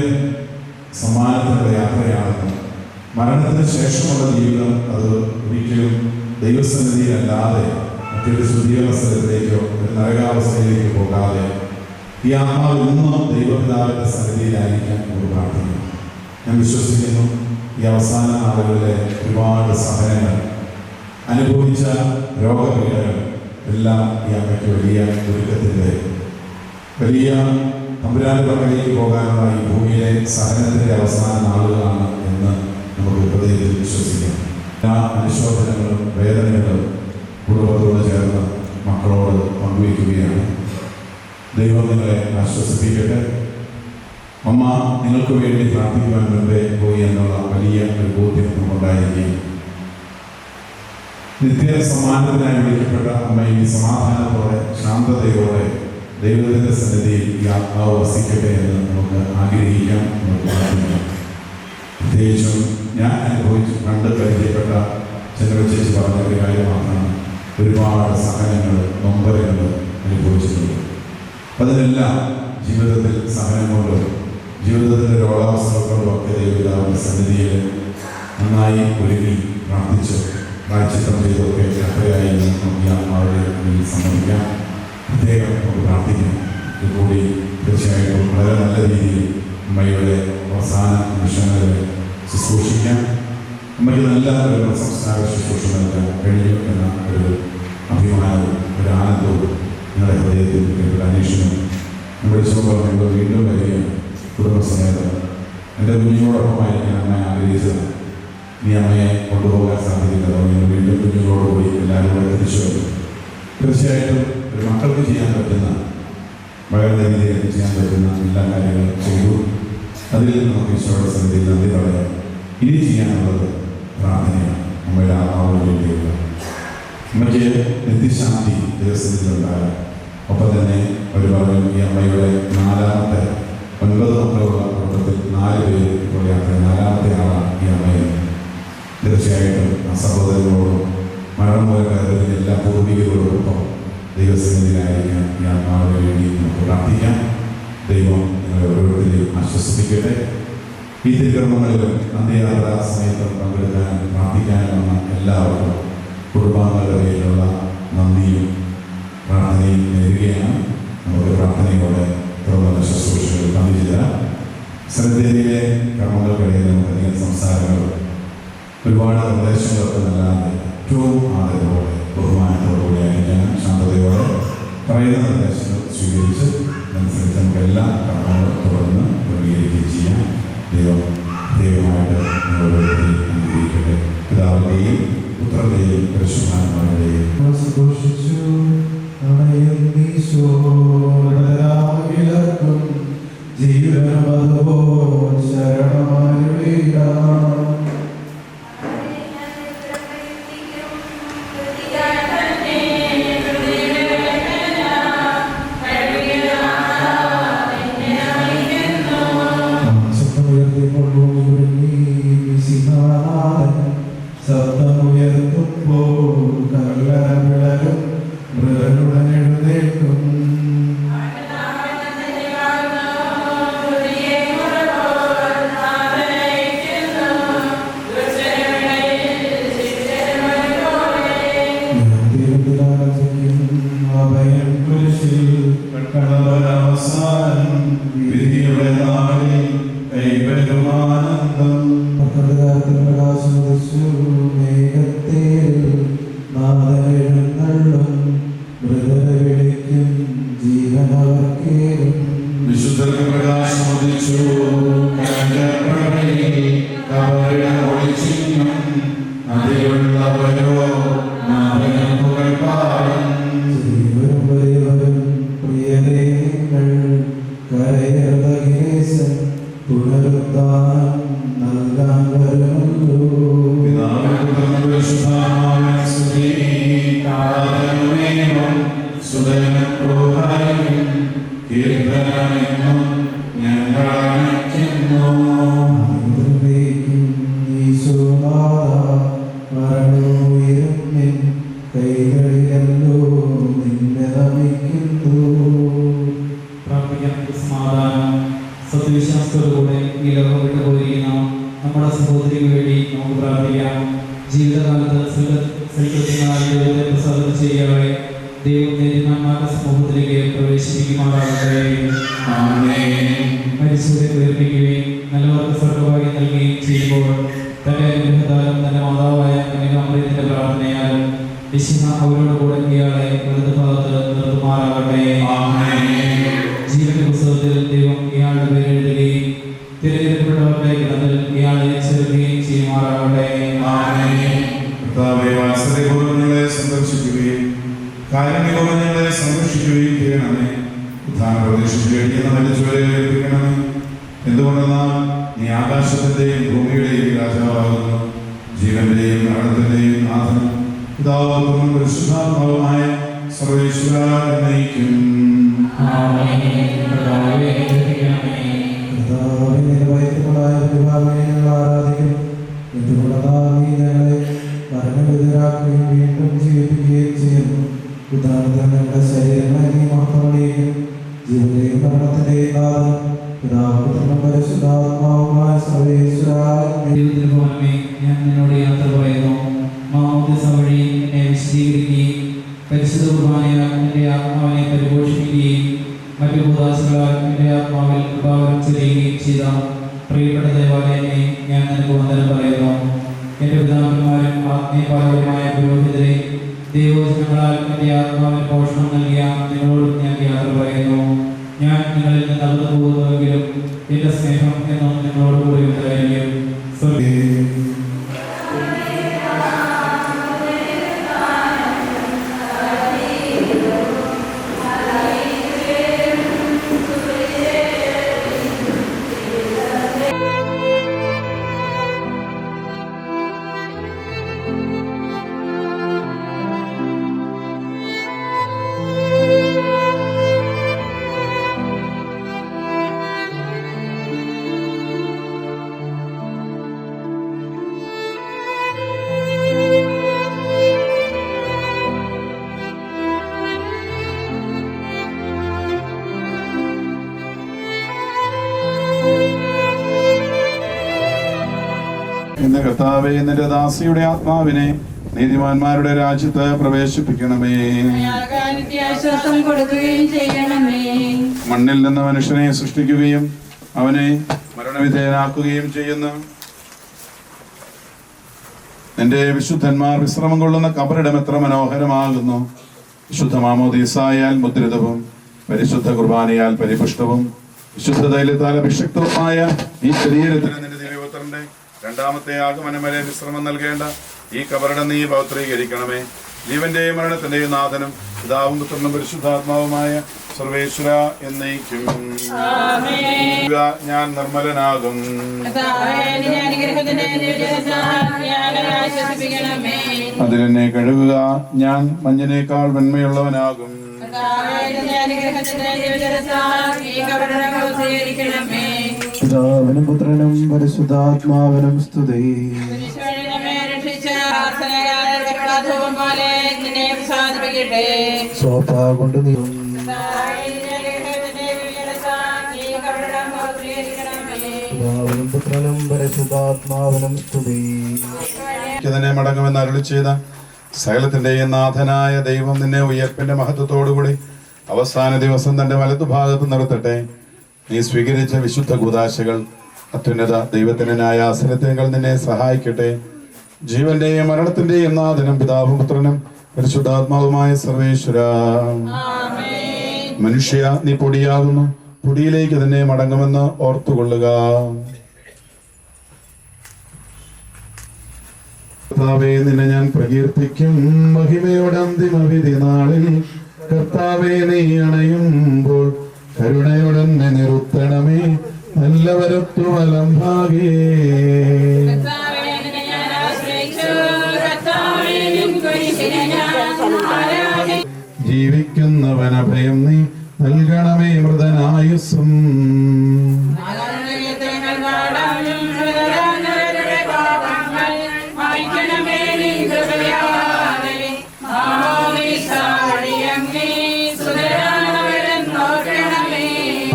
സമ്മാനത്തിനുള്ള യാത്രയാണെന്നും മരണത്തിന് ശേഷമുള്ള ജീവിതം അത് ഒരിക്കലും ദൈവസന്നിധിയിലല്ലാതെ മറ്റൊരു ശുദ്ധീകരണസ്ഥലത്തിലേക്കോ ഒരു നരകാവസ്ഥയിലേക്കോ പോകാതെ ഈ ആത്മാവ് ഇന്നും ദൈവപിതാവിൻ്റെ സന്നിധിയിലായിരിക്കാൻ നമുക്ക് പ്രാർത്ഥിക്കുന്നു. ഞാൻ വിശ്വസിക്കുന്നു ഈ അവസാന നാളുകളിലെ ഒരുപാട് സഹനങ്ങൾ അനുഭവിച്ച രോഗപീഠകൾ എല്ലാം ഈ അമ്മയ്ക്ക് വലിയ ഒരുക്കത്തിൻ്റെ വലിയ തമ്പുരാന്റെ പക്കലേക്ക് പോകാനുള്ള ഈ ഭൂമിയിലെ സഹനത്തിൻ്റെ അവസാന നാളുകളാണ് എന്ന് നമുക്ക് ഹൃദയത്തിൽ വിശ്വസിക്കാം. എല്ലാ അനുശോചനങ്ങളും വേദനകളും കുടുംബത്തോട് ചേർന്ന് മക്കളോട് പങ്കുവയ്ക്കുകയാണ്. ദൈവം നിങ്ങളെ ആശ്വസിപ്പിക്കട്ടെ. അമ്മ നിങ്ങൾക്ക് വേണ്ടി പ്രാർത്ഥിക്കുവാൻ മുമ്പേ പോയി എന്നുള്ള വലിയ ഒരു ബോധ്യം നമുക്കുണ്ടായിരിക്കും. നിത്യ സമ്മാനത്തിനായി വിളിക്കപ്പെട്ട അമ്മയിൽ സമാധാനത്തോടെ ശാന്തതയോടെ ദൈവത്തിൻ്റെ സന്നിധിയിൽ ഈ ആത്മാവ് വസിക്കട്ടെ എന്ന് നമുക്ക് ആഗ്രഹിക്കാം, നമുക്ക് പ്രാർത്ഥിക്കാം. പ്രത്യേകിച്ചും ഞാൻ കണ്ട് പരിചയപ്പെട്ട ചന്ദ്രചേച്ചി പറഞ്ഞ ഒരു കാര്യമാണ് ഒരുപാട് സഹനങ്ങൾ, നൊമ്പരങ്ങൾ അനുഭവിച്ചിട്ടുണ്ട്. അതിനെല്ലാം ജീവിതത്തിൽ സഹനം കൊണ്ടും ജീവിതത്തിൻ്റെ രോഗാവസ്ഥകളും ഒക്കെ ദൈവപിതാവിൻ്റെ സന്നിധിയിൽ നന്നായി ഒരുങ്ങി പ്രാർത്ഥിച്ച് പ്രായശ്ചിത്തം ചെയ്തൊക്കെ യാത്രയായി നമുക്ക് ഈ ആത്മാവിനെ സമ്മതിക്കാം. പ്രത്യേകം നമുക്ക് പ്രാർത്ഥിക്കാം. ഇതുകൂടി തീർച്ചയായിട്ടും വളരെ നല്ല രീതിയിൽ അമ്മയുടെ അവസാന നിമിഷങ്ങളിൽ ശുശ്രൂഷിക്കാം. അമ്മയ്ക്ക് നല്ല ഒരു സംസ്കാര ശുശ്രൂഷ നൽകാൻ കഴിയും എന്ന ഒരു അഭിമാനവും ഒരു ആനന്ദവും നിങ്ങളുടെ ഹൃദയത്തിൽ ഒരു അന്വേഷണം നമ്മുടെ ചോദ്യം വീണ്ടും വരികയാണ്. കുടുംബസമേതം എൻ്റെ കുഞ്ഞുങ്ങളോടൊപ്പമായിരിക്കാൻ അമ്മയെ ആഗ്രഹിച്ചത്. നീ അമ്മയെ കൊണ്ടുപോകാൻ സാധിക്കുന്നത് വീണ്ടും കുഞ്ഞുങ്ങളോടുകൂടി എല്ലാവരും കൂടെ തിരിച്ചു വരും. തീർച്ചയായിട്ടും ഒരു മക്കൾക്ക് ചെയ്യാൻ പറ്റുന്ന വളരെ രീതിയിൽ ചെയ്യാൻ പറ്റുന്ന എല്ലാ കാര്യങ്ങളും ചെയ്തു. അതിൽ നമുക്ക് ഈശോയുടെ സന്നിധിയിൽ നന്ദി പറയാം. ഇനി ചെയ്യാനുള്ളത് പ്രാർത്ഥനയാണ്. അമ്മയുടെ ആത്മാവിന് വേണ്ടിയുള്ള അമ്മയ്ക്ക് നിത്യശാന്തി ദിവസത്തിലുണ്ടാകാം. ഒപ്പം തന്നെ അവർ പറഞ്ഞു ഈ അമ്മയുടെ 4ാമത്തെ 9 മക്കളുള്ള കുടുംബത്തിൽ 4 പേര് ഇപ്പോൾ യാത്ര 4ാമത്തെ ആളാണ് ഈ അമ്മയെ. തീർച്ചയായിട്ടും ആ സഹോദരങ്ങളോടും മരണമൂലകാരുടെ എല്ലാ പൂർവികരോടൊപ്പം ദൈവസന്നിധിയിലായിരിക്കാൻ ഈ ആത്മാവിന് വേണ്ടി നമുക്ക് പ്രാർത്ഥിക്കാം. ദൈവം നിങ്ങളെ ഓരോരുത്തരെയും ആശ്വസിപ്പിക്കട്ടെ. ഈ തിരുക്കർമ്മങ്ങളിലും അന്ത്യയാത്രാ സമയത്തും പങ്കെടുക്കാൻ പ്രാർത്ഥിക്കാനും വന്ന എല്ലാവർക്കും കുടുംബാംഗങ്ങളുടെ പേരിലുള്ള നന്ദിയും പ്രാർത്ഥനയും നേരുകയാണ്. നമുക്ക് പ്രാർത്ഥനയോടെ തുടർന്നുള്ള ശുശ്രൂഷകൾ പങ്കുചേരാം. ശ്രദ്ധയിലെ കർമ്മങ്ങൾക്കിടയിൽ നമുക്കധികം സംസാരങ്ങൾ ഒരുപാട് നിർദ്ദേശങ്ങളൊക്കെ നൽകാതെ ഏറ്റവും ആദരവോടെ ബഹുമാനത്തോടുകൂടി ആയിരിക്കാനും ശാന്തതയോടെ പറയുന്ന നിർദ്ദേശങ്ങൾ സ്വീകരിച്ച് അതനുസരിച്ച് നമുക്ക് എല്ലാ കർമ്മങ്ങളും തുടർന്ന് ക്രമീകരിക്കുകയും ചെയ്യാം. ദൈവമായിട്ട് ഓരോരുത്തരെയും അനുഗ്രഹിക്കട്ടെ. പിതാവിൻ്റെയും പുത്രൻ്റെയും പരിശുദ്ധാത്മാവിൻ്റെയും ജീവനമതുപോൽ ശരണമാരുക. ശബ്ദമുയർത്തുമ്പോൾ കല്ലറവിളരും മൃഗനുടൻ എഴുന്നേൽക്കും. അഭയം കുരിശിൽ അവസാനം വിധിയുടെ നാളിൽ കൈവരുമാനന്ദം. പ്രകാശിച്ചു മേഘത്തേൽ നാദെഴുന്നള്ളും മൃദരെ വിളിക്കും ജീവനവർക്കേറും. വിശുദ്ധ പ്രകാശമുദിച്ചു അതിലുള്ളവരോ നാമങ്ങൾ പാടും. പ്രിയരേങ്ങൾ കരയതകേശൻ പുനരുദ്ധാനം നൽകാൻ വരുമല്ലോ. കൈകളിലല്ലോ നിന്നെ നമിക്കുന്നു. സമാധാനം സത്യവിശ്വാസത്തോടുകൂടെ ഈ ലോകം വിട്ടു പോയിരിക്കുന്ന നമ്മുടെ സഹോദരിക്ക് വേണ്ടി നമുക്ക് പ്രാർത്ഥിക്കാം. ജീവിതകാലത്ത് ദൈവത്തെ പ്രസാദം ചെയ്യാതെ ദൈവം നീതിമാന്മാരുടെ സമൂഹത്തിലേക്ക് പ്രവേശിപ്പിക്കുമാറാകട്ടെ. മരിച്ചവരെ ഉയർപ്പിക്കുകയും നല്ലവർക്ക് സ്വർഗ്ഗഭാഗ്യം നൽകുകയും ചെയ്യുമ്പോൾ തന്റെ അനുഗ്രഹത്താലും തന്റെ മാതാവായ കന്യകാമറിയത്തിന്റെ പ്രാർത്ഥനയാലും വിശുദ്ധ അവരോട് കൂടെ ഇയാളെ വലതു ഭാഗത്ത് നിർത്തുമാറാകട്ടെ. ജീവന്റെ പുസ്തകത്തിൽ ദൈവം ഇയാളുടെ പേര് എഴുതുകയും തിരഞ്ഞെടുക്കപ്പെട്ടവരുടെ ഗണത്തിൽ ഇയാളെ ചേർക്കുകയും ചെയ്യുമാറാകട്ടെ. വാത്സല്യപൂർവ്വങ്ങളെ സന്ദർശിക്കുകയും കാരുണ്യപൂർവ്വങ്ങളെ സംരക്ഷിക്കുകയും ചെയ്യണമേ. ഉദ്ധാന പ്രദേശത്ത് കഴിയുന്ന മരിച്ചവരെ ഏൽപ്പിക്കണമേ. എന്തുകൊണ്ടെന്നാൽ നീ ആകാശത്തിന്റെയും ഭൂമിയുടെയും രാജാവാകുന്നു. ജീവന്റെയും മരണത്തിന്റെയും നാഥൻ പിതാവും പരിശുദ്ധാത്മാവുമായ സർവേശ്വര എന്നേക്കും. വീണ്ടും ജീവിപ്പിക്കുകയും ചെയ്യുന്നു. ഞങ്ങളുടെ ശരീരങ്ങളെ നീ മഹത്വമണിയും ജീവന്റെയും മരണത്തിന്റെയും നാഥൻ പിതാവും പരിശുദ്ധാത്മാവുമായ സർവേശ്വര. ഞാൻ നിന്നോട് യാത്ര പറയുന്നു. മാമോദിസ വഴി എന്നെ വിശദീകരിക്കുകയും പരിശുദ്ധ കുർബാനയാൽ എൻ്റെ ആത്മാവിനെ പരിപോഷിപ്പിക്കുകയും മറ്റു കൂദാശകളാൽ എൻ്റെ ആത്മാവിൽ കൃപാവരം ചെയ്യുകയും ചെയ്ത പ്രിയപ്പെട്ട ദേവാലയമേ, ഞാൻ നിനക്ക് വന്ദനം പറയുന്നു. എൻ്റെ പിതാക്കന്മാരും ആത്മീയപാലകരുമായ പുരോഹിതരെ, ദൈവവചനങ്ങളാൽ എൻ്റെ ആത്മാവിന് പോഷണം നൽകിയ നിങ്ങളോടും ഞാൻ യാത്ര പറയുന്നു. ഞാൻ നിങ്ങളിൽ നിന്ന് നടന്നു പോകുന്നുവെങ്കിലും എൻ്റെ സ്നേഹം എന്നും നിങ്ങളോട് കൂടി ഉണ്ടായിരിക്കും. ഇന്ന് കർത്താവേ, നിന്റെ ദാസിയുടെ ആത്മാവിനെ നീതിമാന്മാരുടെ രാജ്യത്ത് പ്രവേശിപ്പിക്കണമേ. ആശ്വാസം കൊടുക്കുകയും ചെയ്യണമേ. മണ്ണിൽ നിന്ന് മനുഷ്യനെ സൃഷ്ടിക്കുകയും അവനെ മരണവിധേയനാക്കുകയും ചെയ്യുന്ന നിന്റെ വിശുദ്ധന്മാർ വിശ്രമം കൊള്ളുന്ന കബറിടം എത്ര മനോഹരമാകുന്നു. വിശുദ്ധ മാമോദീസായാൽ മുദ്രിതവും പരിശുദ്ധ കുർബാനയാൽ പരിപുഷ്ടവും വിശുദ്ധ തൈലത്താൽ അഭിഷിക്തവുമായ ഈ ശരീരത്തിന് നിന്റെ ദിവ്യപുത്രന്റെ രണ്ടാമത്തെ ആഗമനം വരെ വിശ്രമം നൽകേണ്ട ഈ കബറിടം നീ പവിത്രീകരിക്കണമേ. ജീവന്റെയും മരണത്തിന്റെയും നാഥനും പിതാവും പുത്രനും പരിശുദ്ധാത്മാവുമായ സർവേശ്വര എന്നേക്കും. ഞാൻ നിർമ്മലനാകും. അതിലെന്നെ കഴുകുക, ഞാൻ മഞ്ഞിനേക്കാൾ വെണ്മയുള്ളവനാകും. പിതാവിനും പുത്രനും പരിശുദ്ധാത്മാവിനും സ്തുതി. സോഫ കൊണ്ട് നീ പിതാവിനും പുത്രനും പരിശുദ്ധാത്മാവിനും സ്തുതി. തന്നെ മടങ്ങുമെന്ന് അരുളി ചെയ്ത സകലത്തിന്റെയും നാഥനായ ദൈവം നിന്നെ ഉയർപ്പിന്റെ മഹത്വത്തോടുകൂടി അവസാന ദിവസം തന്റെ വലതുഭാഗത്ത് നിർത്തട്ടെ. നീ സ്വീകരിച്ച വിശുദ്ധ കൂദാശകൾ അത്യുന്നത ദൈവത്തിന്റെ ന്യായാസനത്തിങ്കൽ നിന്നെ സഹായിക്കട്ടെ. ജീവന്റെയും മരണത്തിന്റെയും നാഥനും പിതാവും പുത്രനും പരിശുദ്ധാത്മാവുമായ സർവേശ്വര. മനുഷ്യ, നീ പൊടിയാകുന്നു, പൊടിയിലേക്ക് തന്നെ മടങ്ങുമെന്ന് ഓർത്തുകൊള്ളുക. കർത്താവേ, നിന്നെ ഞാൻ പ്രകീർത്തിക്കും മഹിമയുടെ അന്തിമ വിധി നാളിൽ. കർത്താവേ, നീ അണയുമ്പോൾ കരുണയുടെന്നെ നിർത്തണമേ. നല്ലവരത്തു വലം ഭാഗേ ജീവിക്കുന്നവനഭയം നീ നൽകണമേ മൃതനായുസ്സും.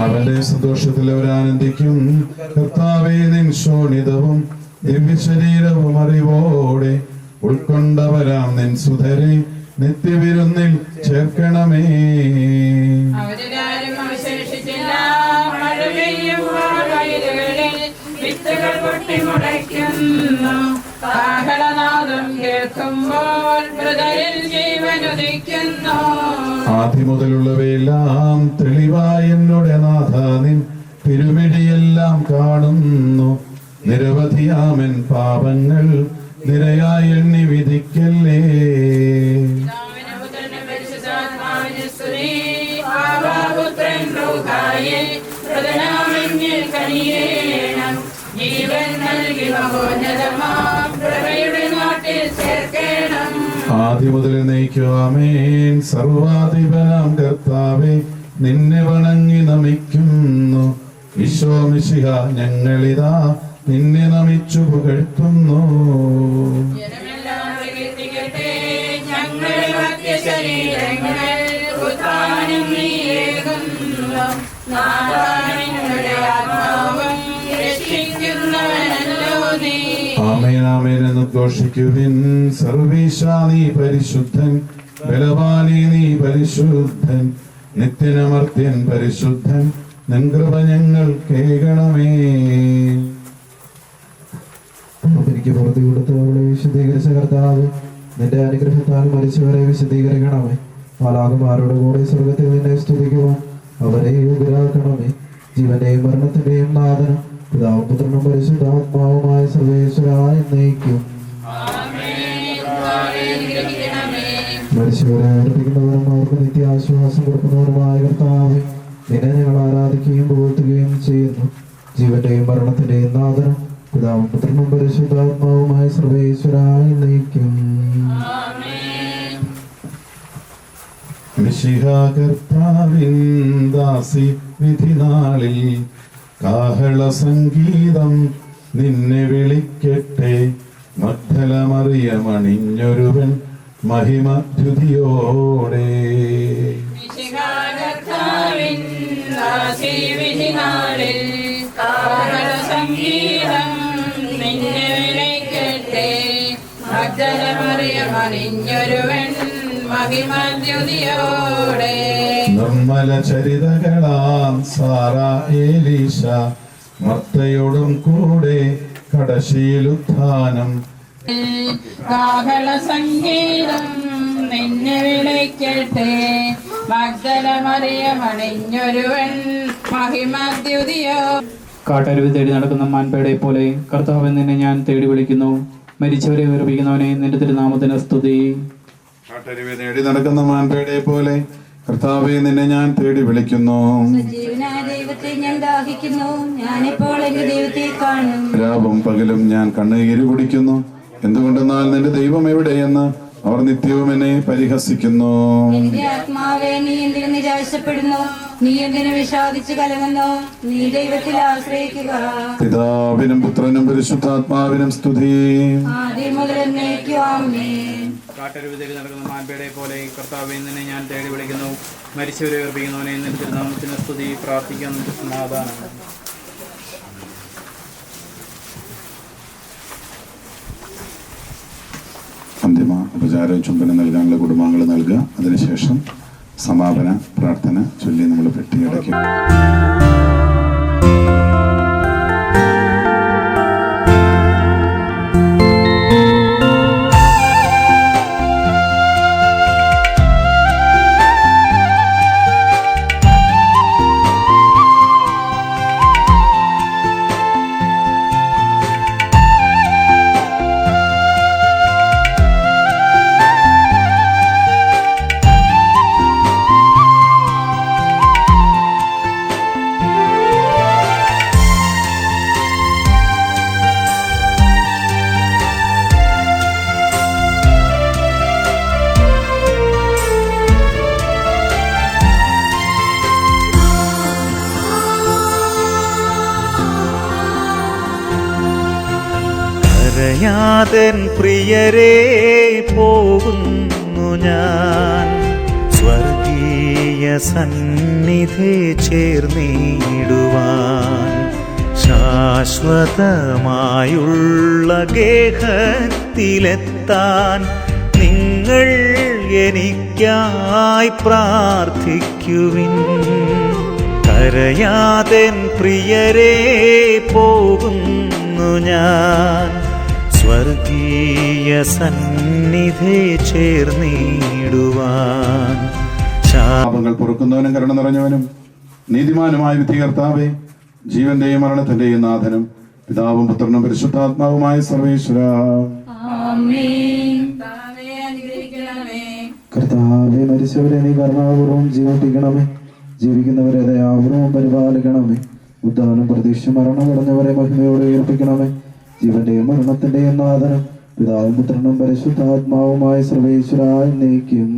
അവന്റെ സന്തോഷത്തിൽ അവരാനന്ദിക്കും. കർത്താവേ, നിൻ ശോണിതവും ദിവ്യശരീരവും അറിവോടെ ഉൾക്കൊണ്ടവരാം നിൻ സുധരെ നിത്യവിരുന്നിൽ ചേർക്കണമേ. അവരാരും അവശേഷിച്ചില്ല. മഴ പെയ്യുമ്പോൾ വയലുകളിൽ വിത്തുകൾ പൊട്ടിമുളയ്ക്കുന്നു. കാഹളനാദം കേൾക്കുമ്പോൾ ഹൃദയിൽ ജീവനുദിക്കുന്നു. ആദ്യം മുതലുള്ളവയെല്ലാം തെളിവായി എന്നോട് നാഥ നിൻ തിരുമിഴിയെല്ലാം കാണുന്നു. നിരവധിയാമൻ പാപങ്ങൾ നിരയായി എണ്ണി വിധിക്കല്ലേ. പുത്രൻ കനിയേണം. ജീവൻ നൽകി മഹോന്നതമാം പ്രഭയുടെ നാട്ടിൽ ചേർക്കണം. ആദ്യം മുതൽ നയിക്കുവാമേൻ. സർവാധിപനാം കർത്താവേ, നിന്നെ വണങ്ങി നമിക്കുന്നു. ഈശോമിശിഹ, ഞങ്ങളിതാ നിന്നെ നമിച്ചു പുകഴ്ത്തുന്നു. ജനമെല്ലാം പ്രകീർത്തിക്കട്ടെ ഞങ്ങളുടെ മധ്യശരീരങ്ങൾ ഉത്ഥാനം നീയേകുന്നു. നാഥാനിങ്ങളുടെ ആത്മാവും രക്ഷിക്കുന്നവനല്ലോ നീ. ആമേൻ ആമേൻ എന്ന് ഘോഷിക്കുവിൻ. സർവീശ നീ പരിശുദ്ധൻ, ബലവാനേ നീ പരിശുദ്ധൻ, നിത്യനമർത്യൻ പരിശുദ്ധൻ, നിൻ കൃപ ഞങ്ങൾ കേൾക്കണമേ. എനിക്ക് പുറത്തു കൊടുത്ത് അവളെ വിശദീകരിച്ച കർത്താവ്, നിന്റെ അനുഗ്രഹത്താൽ മരിച്ചവരെ വിശദീകരിക്കണമേ. മാലാഖമാരുടെ കൂടെ സ്വർഗത്തിൽ നിന്നെ സ്തുതിക്കുവാൻ അവരെ യോഗ്യരാക്കണമേ. ജീവന്റെയും മരണത്തിന്റെയും നാഥനും പിതാവും പുത്രനും പരിശുദ്ധാത്മാവുമായ സർവേശ്വരായ എന്നേക്കും. മരിച്ചവരെ ഉയർപ്പിക്കുന്നവരും അവർക്ക് നിത്യാശ്വാസം കൊടുക്കുന്നവരുമായ കർത്താവെ, നിന്നെ ഞങ്ങൾ ആരാധിക്കുകയും പുകഴ്ത്തുകയും ചെയ്യുന്നു. ജീവന്റെയും മരണത്തിന്റെയും നാഥനും പിതാവും പുത്രനും പരിശുദ്ധാത്മാവുമായ സർവേശ്വരായ എന്നേക്കും. മിശിഹാകർത്താവിൻ ദാസി വിധിനാളിൽ കാഹള സംഗീതം നിന്നെ വിളിക്കട്ടെ. മഗ്ദലമറിയമണിഞ്ഞൊരുവൻ മഹിമദ്യുതിയോടെ. മിശിഹാകർത്താവിൻ ദാസീവിധിനാളിൽ കാഹളസംഗീതം നിന്നെ വിളിക്കട്ടെ. മഗ്ദലമറിയമണിഞ്ഞൊരുവൻ മഹിമദ്യുതിയോടെ. നിർമ്മല ചരിതകളാം സാറ ഏലീശ മർത്തയോടും കൂടെ കടശീലുത്ഥാനം. കാഹളസംഗീതം നിന്നെ വിളിക്കട്ടെ. മഗ്ദലമറിയമണിഞ്ഞൊരുവൻ മഹിമദ്യുതിയോ. കാട്ടരുവി തേടി നടക്കുന്ന മാൻപേടെ പോലെ കർത്താവ് നിന്നെ ഞാൻ തേടി വിളിക്കുന്നു. മരിച്ചവരെ ഉയർപ്പിക്കുന്നവനെ നിന്റെ തിരുനാമത്തിന് സ്തുതി. കാട്ടരുവി നേടി നടക്കുന്ന മാൻപേടെ പോലെ കർത്താവെ, നിന്നെ ഞാൻ തേടി വിളിക്കുന്നു. സജീവനായ ദൈവത്തെ ഞാൻ ദാഹിക്കുന്നു. ഞാനിപ്പോൾ എന്റെ ദൈവത്തെ കാണും. രാവും പകലും ഞാൻ കണ്ണുനീര് കുടിക്കുന്നു. എന്തുകൊണ്ടെന്നാൽ നിന്റെ ദൈവം എവിടെയെന്ന് അവർ നിത്യവും എന്നെ പരിഹസിക്കുന്നു. എന്റെ ആത്മാവെ, നീ എന്തിനു നിരാശപ്പെടുന്നു? നീ എന്തിനു വിഷാദിച്ചു കലങ്ങുന്നു? നീ ദൈവത്തിൽ ആശ്രയിക്കുക. പിതാവിനും പുത്രനും പരിശുദ്ധാത്മാവിനും സ്തുതി. ആദ്യം മുതൽ എന്നേക്കും ആമേൻ. കാട്ടരുവി തേടി നടക്കുന്ന മാൻപേടെ പോലെ കർത്താവെ, നിന്നെ ഞാൻ തേടി വിളിക്കുന്നു. മരിച്ചവരെ ഉയർപ്പിക്കുന്നവനെ നിന്റെ തിരുനാമത്തിന് സ്തുതി. പ്രാർത്ഥിക്കാൻ നിന്റെ സമാധാനം. അന്തിമ ഉപചാര ചുംബനം നൽകാനുള്ള കുടുംബാംഗങ്ങൾ നൽകുക. അതിനുശേഷം സമാപന പ്രാർത്ഥന ചൊല്ലി നമ്മൾ പെട്ടിയടയ്ക്കും. കരയാതൻ പ്രിയരെ പോകുന്നു ഞാൻ, സ്വർഗീയ സന്നിധി ചേർന്നിടുവാൻ. ശാശ്വതമായുള്ള ഗേഹത്തിലെത്താൻ നിങ്ങൾ എനിക്കായി പ്രാർത്ഥിക്കുവിൻ. കരയാതൻ പ്രിയരെ പോകുന്നു ഞാൻ, സ്വർഗീയ സന്നിധി ചേർന്നിടുവാൻ. പാപങ്ങൾ പൊറുക്കുന്നവനും കരുണ നിറഞ്ഞവനും നീതിമാനുമായ വിധികർത്താവേ, ജീവന്റെയും മരണത്തിന്റെയും നാഥനും പിതാവും പുത്രനും പരിശുദ്ധാത്മാവുമായ സർവേശ്വര, കർത്താവെ, മരിച്ചവരെ നീ കരുണാപൂർവ്വം ജീവിപ്പിക്കണമേ. ജീവിക്കുന്നവരെ ദയാപൂർവ്വം പരിപാലിക്കണമേ. ഉദ്ധാനം പ്രതീക്ഷ മരണമടഞ്ഞവരെ മഹിമയോടെ ഉയർപ്പിക്കണമേ. ജീവന്റെയും മരണത്തിന്റെയും നാഥനും പിതാവും പുത്രനും പരിശുദ്ധാത്മാവുമായ സർവേശ്വരായ എന്നേക്കും.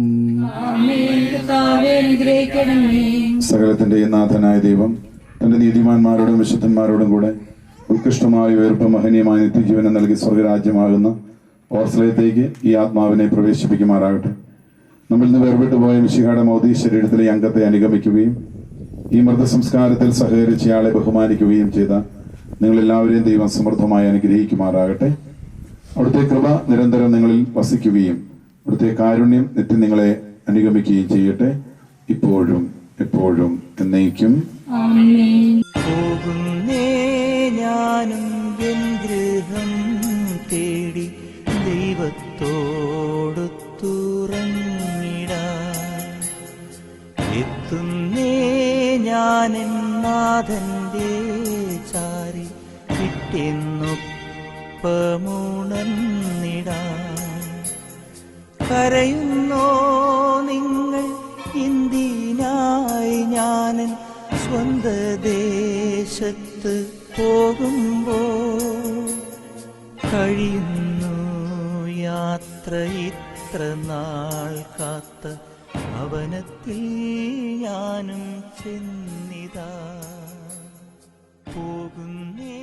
സകലത്തിന്റെയും നാഥനായ ദൈവം തന്റെ നീതിമാന്മാരോടും വിശുദ്ധന്മാരോടും കൂടെ ഉത്കൃഷ്ടമായ ഉയർപ്പ് മഹനീയമായ നിത്യജീവനം നൽകി സ്വർഗരാജ്യമാകുന്ന ഓർസ്ലയത്തേക്ക് ഈ ആത്മാവിനെ പ്രവേശിപ്പിക്കുമാറാകട്ടെ. നമ്മിൽ നിന്ന് വേർപെട്ടു പോയ മിശിഹായുടെ മൗദി ശരീരത്തിലെ അംഗത്തെ അനുഗമിക്കുകയും ഈ മൃതസംസ്കാരത്തിൽ സഹകരിച്ച് ഇയാളെ ബഹുമാനിക്കുകയും ചെയ്ത നിങ്ങളെല്ലാവരെയും ദൈവം സമൃദ്ധമായി അനുഗ്രഹിക്കുമാറാകട്ടെ. അവിടുത്തെ കൃപ നിരന്തരം നിങ്ങളിൽ വസിക്കുകയും അവിടുത്തെ കാരുണ്യം നിത്യം നിങ്ങളെ അനുഗമിക്കുകയും ചെയ്യട്ടെ, ഇപ്പോഴും എപ്പോഴും എന്നേക്കും. പോകുന്നേ ഞാനും എൻ ഗൃഹം തേടി ദൈവത്തോടൊത്തുറങ്ങിടാൻ. എത്തുന്നേ ഞാനെൻ നാഥന്റെ ചാരി കിട്ടിയെന്നൊപ്പമുണർന്നിടാൻ. കരയുന്നോ നിങ്ങൾ എന്തിനായി ഞാനൻ സ്വന്ത ദേശത്ത് പോകുമ്പോൾ? കഴിയുന്നു യാത്ര ഇത്ര നാൾ കാത്ത ഭവനത്തിൽ ഞാനും ചെന്നിതാ. പോകുന്നേ